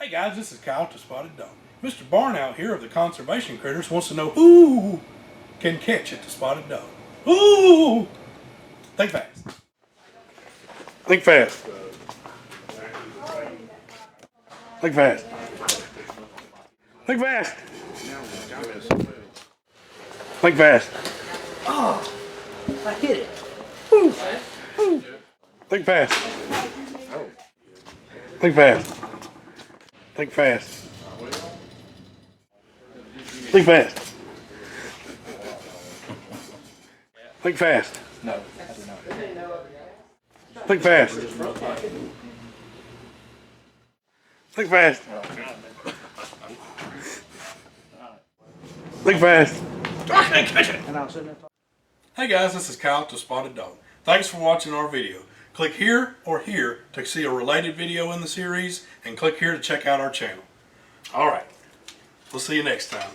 Hey guys, this is Kyle to Spotted Dog. Mr. Barnout here of the Conservation Critters wants to know who can catch it to Spotted Dog. Who? Think fast. Think fast. Think fast. Think fast. Think fast. Oh, I hit it. Woo. Woo. Think fast. Think fast. Think fast. Think fast. Think fast. No, I do not. Think fast. Think fast. Think fast. I can't catch it. And I was sitting there talking. Hey guys, this is Kyle to Spotted Dog. Thanks for watching our video. Click here or here to see a related video in the series, and click here to check out our channel. Alright, we'll see you next time.